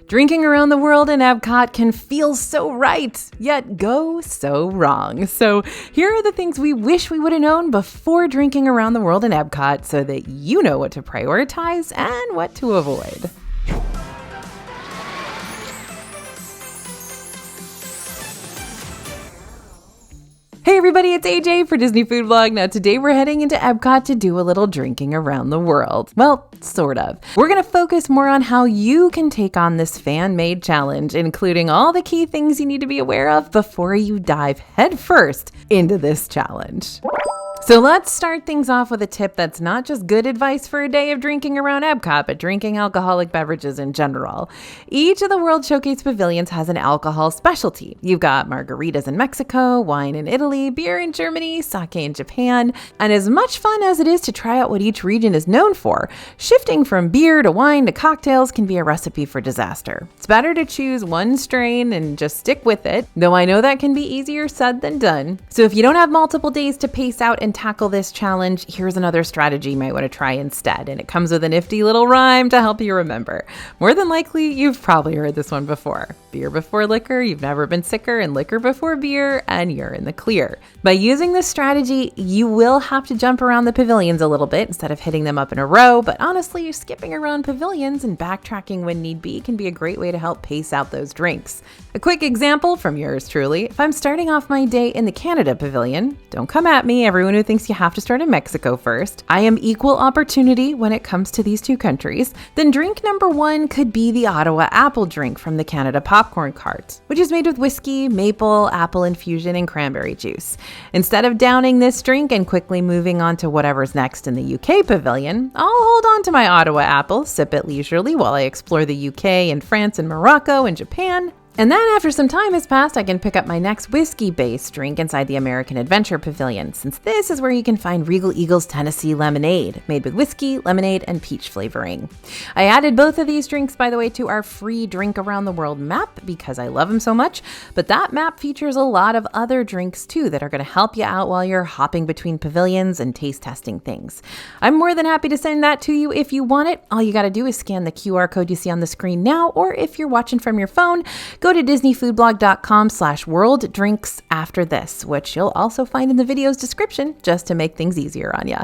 Drinking around the world in EPCOT can feel so right, yet go so wrong. So here are the things we wish we would have known before drinking around the world in EPCOT so that you know what to prioritize and what to avoid. Hey everybody, it's AJ for Disney Food Vlog. Now today we're heading into EPCOT to do a little drinking around the world. Well, sort of. We're going to focus more on how you can take on this fan-made challenge, including all the key things you need to be aware of before you dive headfirst into this challenge. So let's start things off with a tip that's not just good advice for a day of drinking around EPCOT, but drinking alcoholic beverages in general. Each of the World Showcase pavilions has an alcohol specialty. You've got margaritas in Mexico, wine in Italy, beer in Germany, sake in Japan, and as much fun as it is to try out what each region is known for, shifting from beer to wine to cocktails can be a recipe for disaster. It's better to choose one strain and just stick with it, though I know that can be easier said than done. So if you don't have multiple days to pace out and tackle this challenge, here's another strategy you might want to try instead, and it comes with a nifty little rhyme to help you remember. More than likely, you've probably heard this one before. Beer before liquor, you've never been sicker, and liquor before beer, and you're in the clear. By using this strategy, you will have to jump around the pavilions a little bit instead of hitting them up in a row, but honestly, skipping around pavilions and backtracking when need be can be a great way to help pace out those drinks. A quick example from yours truly, if I'm starting off my day in the Canada pavilion, don't come at me, everyone who thinks you have to start in Mexico first. I am equal opportunity when it comes to these two countries. Then drink number one could be the Ottawa apple drink from the Canada popcorn cart, which is made with whiskey, maple, apple infusion, and cranberry juice. Instead of downing this drink and quickly moving on to whatever's next in the UK pavilion, I'll hold on to my Ottawa apple, sip it leisurely while I explore the UK and France and Morocco and Japan. And then after some time has passed, I can pick up my next whiskey-based drink inside the American Adventure Pavilion, since this is where you can find Regal Eagle's Tennessee Lemonade, made with whiskey, lemonade, and peach flavoring. I added both of these drinks, by the way, to our free Drink Around the World map because I love them so much, but that map features a lot of other drinks too that are going to help you out while you're hopping between pavilions and taste testing things. I'm more than happy to send that to you if you want it. All you got to do is scan the QR code you see on the screen now, or if you're watching from your phone, go to disneyfoodblog.com/worlddrinks after this, which you'll also find in the video's description just to make things easier on you.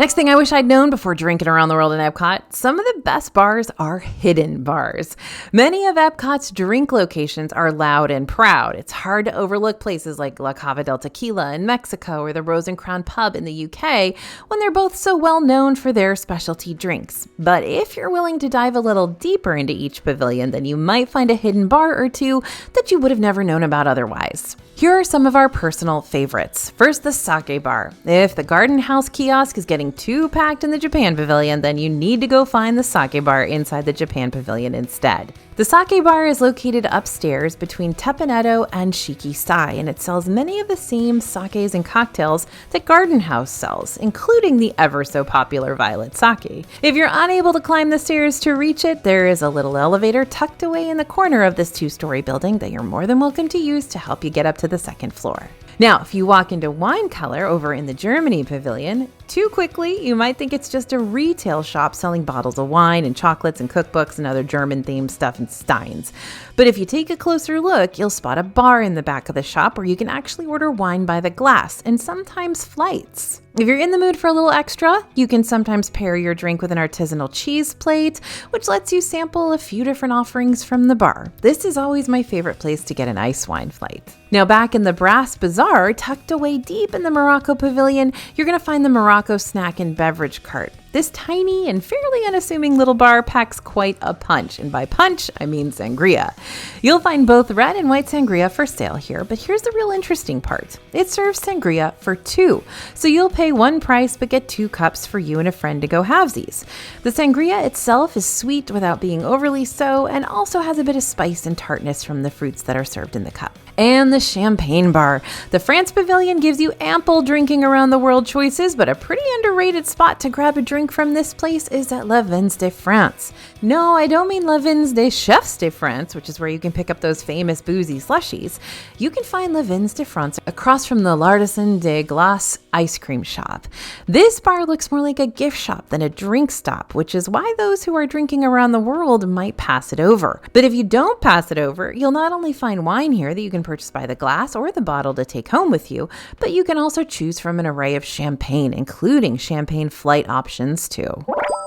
Next thing I wish I'd known before drinking around the world in EPCOT, some of the best bars are hidden bars. Many of EPCOT's drink locations are loud and proud. It's hard to overlook places like La Cava del Tequila in Mexico or the Rose and Crown Pub in the UK when they're both so well known for their specialty drinks. But if you're willing to dive a little deeper into each pavilion, then you might find a hidden bar or two that you would have never known about otherwise. Here are some of our personal favorites. First, the sake bar. If the Garden House kiosk is getting too packed in the Japan pavilion, then you need to go find the sake bar inside the Japan pavilion instead. The sake bar is located upstairs between Teppanetto and Shiki-sai, and it sells many of the same sakes and cocktails that Garden House sells, including the ever so popular violet sake. If you're unable to climb the stairs to reach it, there is a little elevator tucked away in the corner of this two-story building that you're more than welcome to use to help you get up to the second floor. Now, if you walk into Wine Color over in the Germany pavilion, too quickly, you might think it's just a retail shop selling bottles of wine and chocolates and cookbooks and other German-themed stuff and steins. But if you take a closer look, you'll spot a bar in the back of the shop where you can actually order wine by the glass and sometimes flights. If you're in the mood for a little extra, you can sometimes pair your drink with an artisanal cheese plate, which lets you sample a few different offerings from the bar. This is always my favorite place to get an ice wine flight. Now back in the Brass Bazaar, tucked away deep in the Morocco pavilion, you're going to find the Morocco snack and beverage cart. This tiny and fairly unassuming little bar packs quite a punch, and by punch, I mean sangria. You'll find both red and white sangria for sale here, but here's the real interesting part. It serves sangria for two, so you'll pay one price but get 2 cups for you and a friend to go halvesies. The sangria itself is sweet without being overly so, and also has a bit of spice and tartness from the fruits that are served in the cup. And the champagne bar. The France Pavilion gives you ample drinking around the world choices, but a pretty underrated spot to grab a drink drink from this place is at La Vins de France. No, I don't mean La Vins des Chefs de France, which is where you can pick up those famous boozy slushies. You can find La Vins de France across from the L'Artisan de Glace ice cream shop. This bar looks more like a gift shop than a drink stop, which is why those who are drinking around the world might pass it over. But if you don't pass it over, you'll not only find wine here that you can purchase by the glass or the bottle to take home with you, but you can also choose from an array of champagne, including champagne flight options too.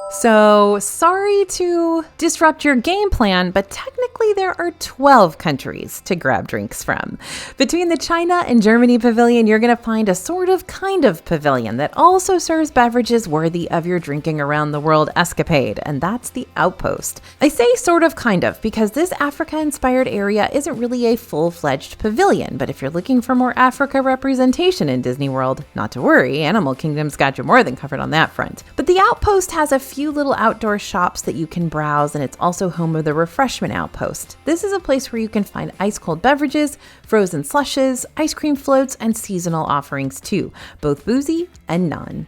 So, sorry to disrupt your game plan, but technically there are 12 countries to grab drinks from. Between the China and Germany pavilion, you're going to find a sort of kind of pavilion that also serves beverages worthy of your drinking around the world escapade, and that's the Outpost. I say sort of kind of because this Africa-inspired area isn't really a full-fledged pavilion, but if you're looking for more Africa representation in Disney World, not to worry, Animal Kingdom's got you more than covered on that front. But the Outpost has a few little outdoor shops that you can browse, and it's also home of the Refreshment Outpost. This is a place where you can find ice cold beverages, frozen slushes, ice cream floats, and seasonal offerings too, both boozy and non.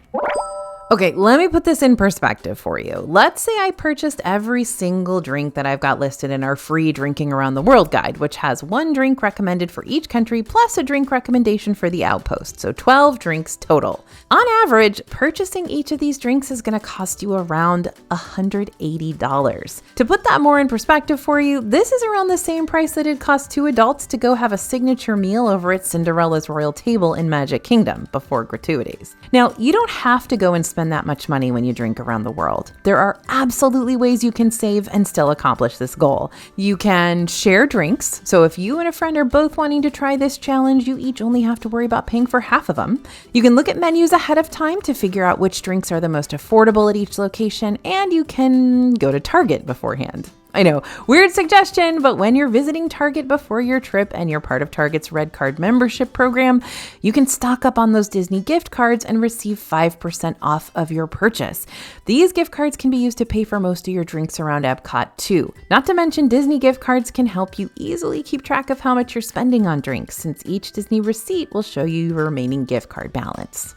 Okay, let me put this in perspective for you. Let's say I purchased every single drink that I've got listed in our free Drinking Around the World guide, which has one drink recommended for each country plus a drink recommendation for the Outpost, so 12 drinks total. On average, purchasing each of these drinks is going to cost you around $180. To put that more in perspective for you, this is around the same price that it cost two adults to go have a signature meal over at Cinderella's Royal Table in Magic Kingdom before gratuities. Now, you don't have to go and spend that much money when you drink around the world. There are absolutely ways you can save and still accomplish this goal. You can share drinks. So if you and a friend are both wanting to try this challenge, you each only have to worry about paying for half of them. You can look at menus ahead of time to figure out which drinks are the most affordable at each location, and you can go to Target beforehand. I know, weird suggestion, but when you're visiting Target before your trip and you're part of Target's Red Card membership program, you can stock up on those Disney gift cards and receive 5% off of your purchase. These gift cards can be used to pay for most of your drinks around Epcot too. Not to mention, Disney gift cards can help you easily keep track of how much you're spending on drinks, since each Disney receipt will show you your remaining gift card balance.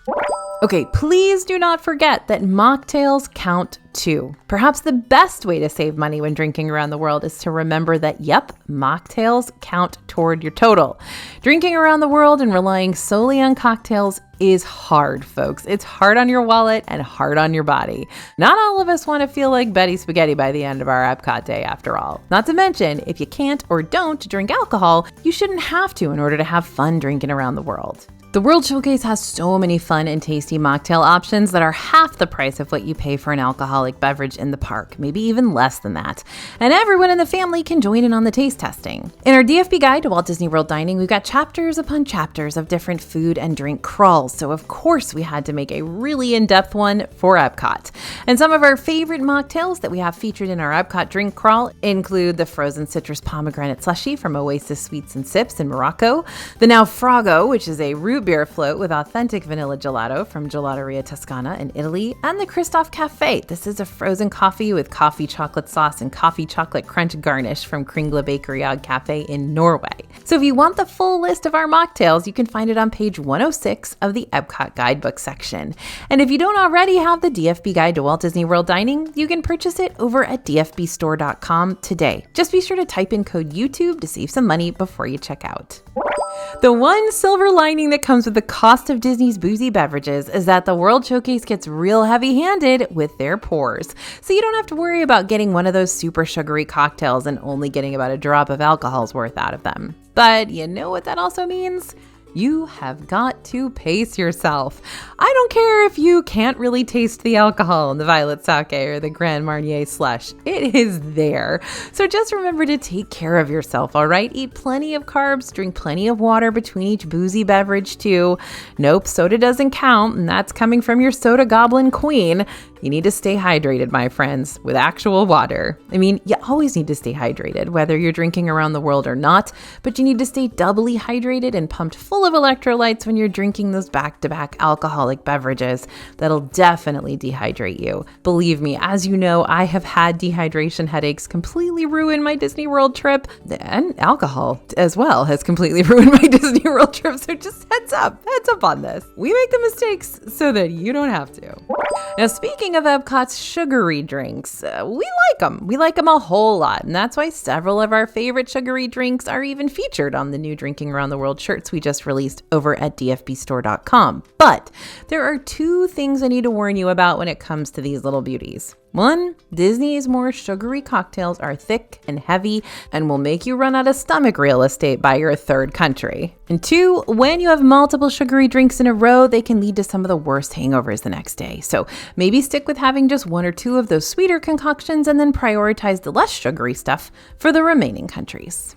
Okay, please do not forget that mocktails count too. Perhaps the best way to save money when drinking around the world is to remember that, yep, mocktails count toward your total. Drinking around the world and relying solely on cocktails is hard, folks. It's hard on your wallet and hard on your body. Not all of us want to feel like Betty Spaghetti by the end of our Epcot day, after all. Not to mention, if you can't or don't drink alcohol, you shouldn't have to in order to have fun drinking around the world. The World Showcase has so many fun and tasty mocktail options that are half the price of what you pay for an alcoholic beverage in the park, maybe even less than that. And everyone in the family can join in on the taste testing. In our DFB guide to Walt Disney World dining, we've got chapters upon chapters of different food and drink crawls, so of course we had to make a really in-depth one for Epcot. And some of our favorite mocktails that we have featured in our Epcot drink crawl include the frozen citrus pomegranate slushie from Oasis Sweets and Sips in Morocco, the Naufrago, which is a root beer float with authentic vanilla gelato from Gelateria Toscana in Italy, and the Christoph Cafe. This is a frozen coffee with coffee chocolate sauce and coffee chocolate crunch garnish from Kringla Bakeriag Cafe in Norway. So if you want the full list of our mocktails, you can find it on page 106 of the Epcot guidebook section. And if you don't already have the DFB guide to Walt Disney World dining, you can purchase it over at dfbstore.com today. Just be sure to type in code YouTube to save some money before you check out. The one silver lining that comes with the cost of Disney's boozy beverages is that the World Showcase gets real heavy-handed with their pours. So you don't have to worry about getting one of those super sugary cocktails and only getting about a drop of alcohol's worth out of them. But you know what that also means? You have got to pace yourself. I don't care if you can't really taste the alcohol in the Violet Sake or the Grand Marnier slush. It is there. So just remember to take care of yourself, all right? Eat plenty of carbs, drink plenty of water between each boozy beverage too. Nope, soda doesn't count, and that's coming from your soda goblin queen. You need to stay hydrated, my friends, with actual water. I mean, you always need to stay hydrated, whether you're drinking around the world or not, but you need to stay doubly hydrated and pumped full of electrolytes when you're drinking those back-to-back alcoholic beverages. That'll definitely dehydrate you. Believe me, as you know, I have had dehydration headaches completely ruin my Disney World trip, and alcohol as well has completely ruined my Disney World trip, so just heads up on this. We make the mistakes so that you don't have to. Now, speaking Speaking of EPCOT's sugary drinks, we like them. We like them a whole lot, and that's why several of our favorite sugary drinks are even featured on the new Drinking Around the World shirts we just released over at dfbstore.com. But there are two things I need to warn you about when it comes to these little beauties. One, Disney's more sugary cocktails are thick and heavy and will make you run out of stomach real estate by your third country. And two, when you have multiple sugary drinks in a row, they can lead to some of the worst hangovers the next day. So maybe stick with having just one or two of those sweeter concoctions and then prioritize the less sugary stuff for the remaining countries.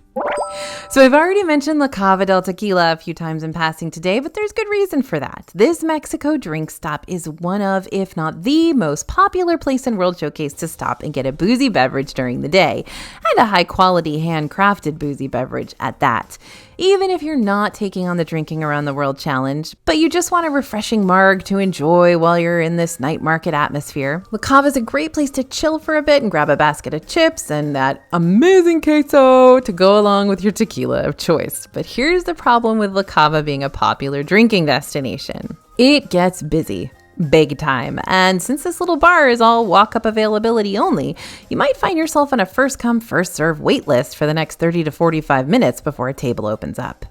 So I've already mentioned La Cava del Tequila a few times in passing today, but there's good reason for that. This Mexico drink stop is one of, if not the most popular place in World Showcase to stop and get a boozy beverage during the day, and a high quality handcrafted boozy beverage at that. Even if you're not taking on the Drinking Around the World challenge, but you just want a refreshing marg to enjoy while you're in this night market atmosphere, La Cava is a great place to chill for a bit and grab a basket of chips and that amazing queso to go along with your tequila of choice. But here's the problem with La Cava being a popular drinking destination. It gets busy. Big time. And since this little bar is all walk-up availability only, you might find yourself on a first-come, first-serve wait list for the next 30 to 45 minutes before a table opens up.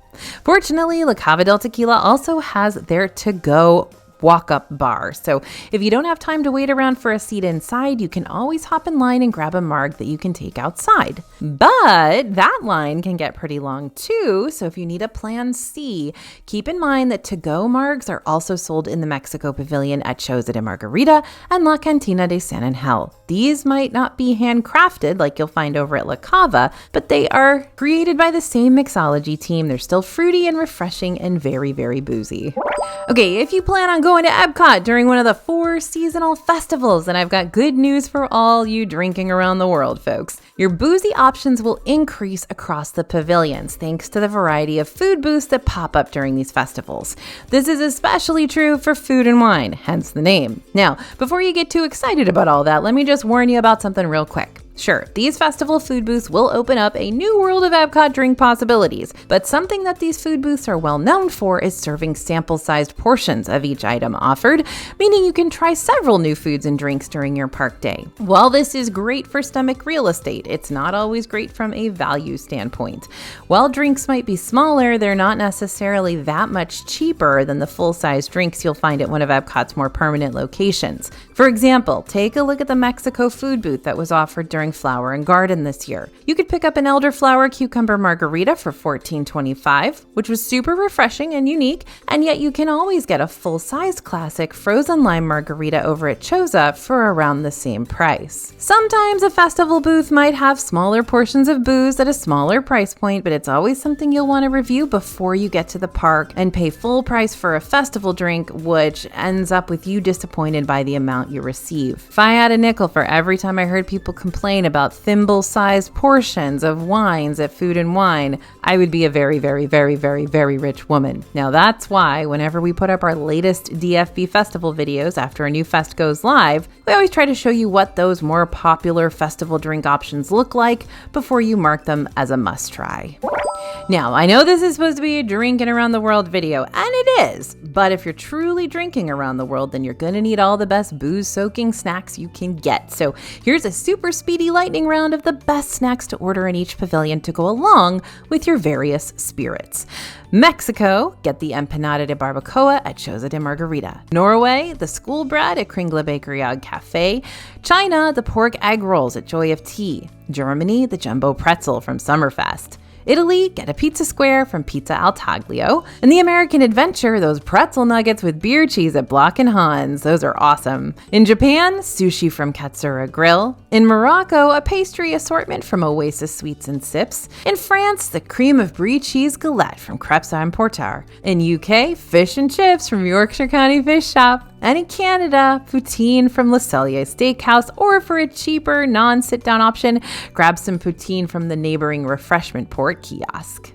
Fortunately, La Cava del Tequila also has their to-go walk-up bar. So if you don't have time to wait around for a seat inside, you can always hop in line and grab a marg that you can take outside. But that line can get pretty long too, so if you need a plan C, keep in mind that to-go margs are also sold in the Mexico Pavilion at Choza de Margarita and La Cantina de San Angel. These might not be handcrafted like you'll find over at La Cava, but they are created by the same mixology team. They're still fruity and refreshing and very, very boozy. Okay, if you plan on going to EPCOT during one of the 4 seasonal festivals, then I've got good news for all you Drinking Around the World folks. Your boozy options will increase across the pavilions thanks to the variety of food booths that pop up during these festivals. This is especially true for food and wine, hence the name. Now, before you get too excited about all that, let me just warn you about something real quick. Sure, these festival food booths will open up a new world of EPCOT drink possibilities, but something that these food booths are well known for is serving sample-sized portions of each item offered, meaning you can try several new foods and drinks during your park day. While this is great for stomach real estate, it's not always great from a value standpoint. While drinks might be smaller, they're not necessarily that much cheaper than the full-size drinks you'll find at one of EPCOT's more permanent locations. For example, take a look at the Mexico food booth that was offered during Flower and Garden this year. You could pick up an elderflower cucumber margarita for $14.25, which was super refreshing and unique, and yet you can always get a full-size classic frozen lime margarita over at Choza for around the same price. Sometimes a festival booth might have smaller portions of booze at a smaller price point, but it's always something you'll want to review before you get to the park and pay full price for a festival drink, which ends up with you disappointed by the amount you receive. If I had a nickel for every time I heard people complain about thimble-sized portions of wines at Food and Wine, I would be a very, very, very, very, very rich woman. Now that's why whenever we put up our latest DFB festival videos after a new fest goes live, we always try to show you what those more popular festival drink options look like before you mark them as a must-try. Now, I know this is supposed to be a Drinking Around the World video, and it is, but if you're truly drinking around the world, then you're gonna need all the best booze-soaking snacks you can get. So here's a super speedy lightning round of the best snacks to order in each pavilion to go along with your various spirits. Mexico, get the empanada de barbacoa at Choza de Margarita. Norway, the school bread at Kringla Bakery Ag Cafe. China, the pork egg rolls at Joy of Tea. Germany, the jumbo pretzel from Summerfest. Italy, get a pizza square from Pizza Al Taglio. And the American Adventure, those pretzel nuggets with beer cheese at Block and Hans. Those are awesome. In Japan, sushi from Katsura Grill. In Morocco, a pastry assortment from Oasis Sweets and Sips. In France, the cream of brie cheese galette from Crepes Importar. In UK, fish and chips from Yorkshire County Fish Shop. And in Canada, poutine from Le Cellier Steakhouse, or for a cheaper, non-sit-down option, grab some poutine from the neighboring refreshment port kiosk.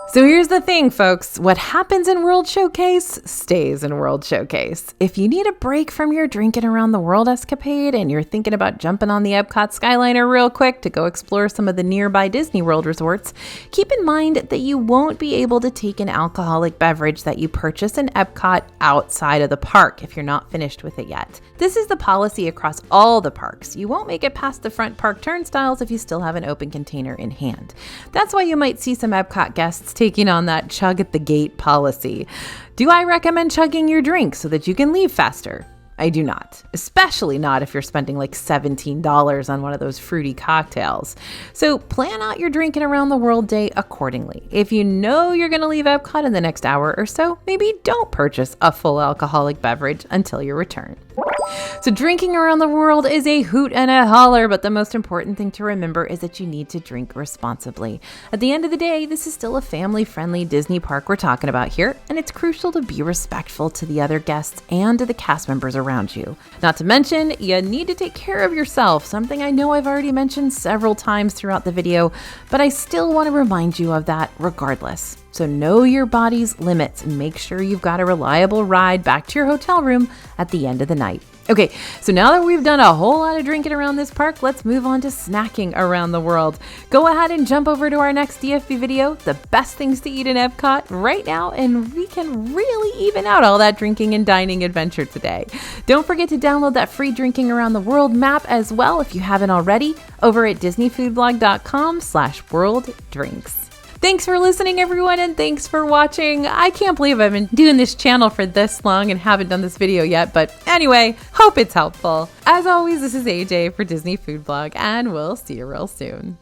So here's the thing, folks. What happens in World Showcase stays in World Showcase. If you need a break from your drinking around the world escapade and you're thinking about jumping on the EPCOT Skyliner real quick to go explore some of the nearby Disney World resorts, keep in mind that you won't be able to take an alcoholic beverage that you purchase in EPCOT outside of the park if you're not finished with it yet. This is the policy across all the parks. You won't make it past the front park turnstiles if you still have an open container in hand. That's why you might see some EPCOT guests taking on that chug at the gate policy. Do I recommend chugging your drink so that you can leave faster? I do not, especially not if you're spending like $17 on one of those fruity cocktails. So plan out your drinking around the world day accordingly. If you know you're going to leave Epcot in the next hour or so, maybe don't purchase a full alcoholic beverage until your return. So drinking around the world is a hoot and a holler, but the most important thing to remember is that you need to drink responsibly. At the end of the day, this is still a family-friendly Disney park we're talking about here, and it's crucial to be respectful to the other guests and to the cast members around you. Not to mention, you need to take care of yourself, something I know I've already mentioned several times throughout the video, but I still want to remind you of that regardless. So know your body's limits and make sure you've got a reliable ride back to your hotel room at the end of the night. Okay, so now that we've done a whole lot of drinking around this park, let's move on to snacking around the world. Go ahead and jump over to our next DFB video, the best things to eat in Epcot right now, and we can really even out all that drinking and dining adventure today. Don't forget to download that free Drinking Around the World map as well if you haven't already over at disneyfoodblog.com/worlddrinks. Thanks for listening, everyone, and thanks for watching. I can't believe I've been doing this channel for this long and haven't done this video yet, but anyway, hope it's helpful. As always, this is AJ for Disney Food Blog, and we'll see you real soon.